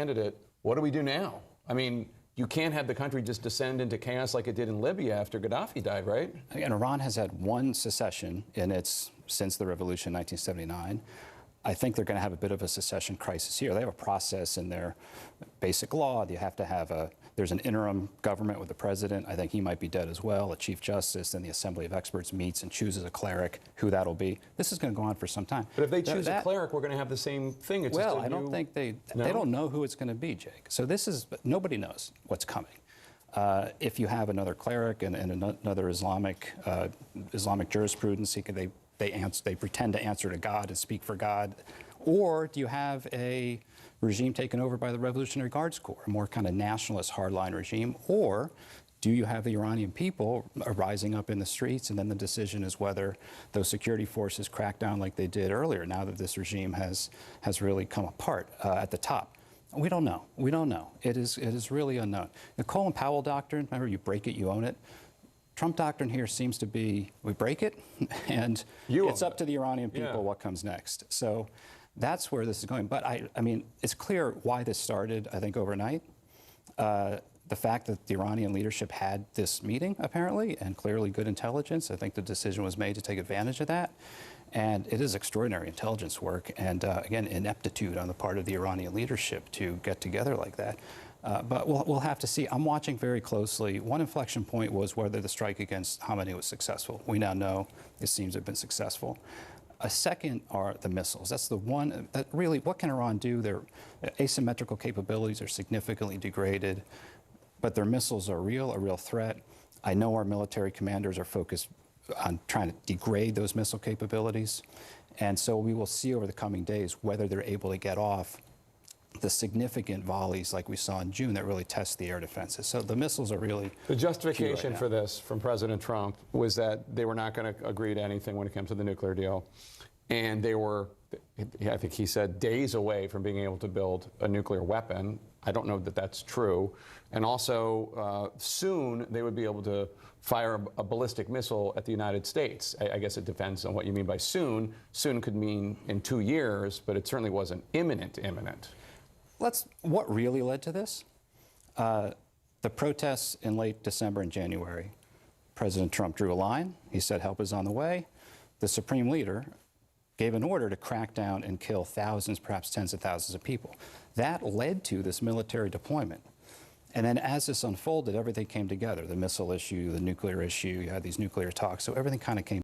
candidate, what do we do now? I mean, you can't have the country just descend into chaos like it did in Libya after Gaddafi died, right? And Iran has had one secession since the revolution in 1979. I think they're going to have a bit of a secession crisis here. They have a process in their basic law. You have to have there's an interim government with the president. I think he might be dead as well, a chief justice, then the Assembly of Experts meets and chooses a cleric, who that'll be. This is going to go on for some time. But if they choose a cleric, we're going to have the same thing. It's well, just I don't think they don't know who it's going to be, Jake. So nobody knows what's coming. If you have another cleric and another Islamic jurisprudence, they pretend to answer to God and speak for God? Or do you have a regime taken over by the Revolutionary Guards Corps, a more kind of nationalist hardline regime? Or do you have the Iranian people rising up in the streets, and then the decision is whether those security forces crack down like they did earlier, now that this regime has really come apart at the top? We don't know. We don't know. It is really unknown. The Colin Powell doctrine, remember, you break it, you own it. Trump doctrine here seems to be, we break it, and it's up to the Iranian people what comes next. So that's where this is going. But I mean, it's clear why this started, I think, overnight. The fact that the Iranian leadership had this meeting, apparently, and clearly good intelligence. I think the decision was made to take advantage of that. And it is extraordinary intelligence work and, again, ineptitude on the part of the Iranian leadership to get together like that. But we'll have to see. I'm watching very closely. One inflection point was whether the strike against Khamenei was successful. We now know it seems to have been successful. A second are the missiles. That's the one that really, what can Iran do? Their asymmetrical capabilities are significantly degraded, but their missiles are a real threat. I know our military commanders are focused on trying to degrade those missile capabilities. And so we will see over the coming days whether they're able to get off the significant volleys like we saw in June that really test the air defenses. So the missiles are really the justification for this from President Trump was that they were not going to agree to anything when it comes to the nuclear deal. And they were, I think he said, days away from being able to build a nuclear weapon. I don't know that that's true. And also, soon they would be able to fire a ballistic missile at the United States. I guess it depends on what you mean by soon. Soon could mean in 2 years, but it certainly wasn't imminent. What really led to this? The protests in late December and January. President Trump drew a line. He said help is on the way. The supreme leader gave an order to crack down and kill thousands, perhaps tens of thousands of people. That led to this military deployment. And then as this unfolded, everything came together. The missile issue, the nuclear issue, you had these nuclear talks, so everything kind of came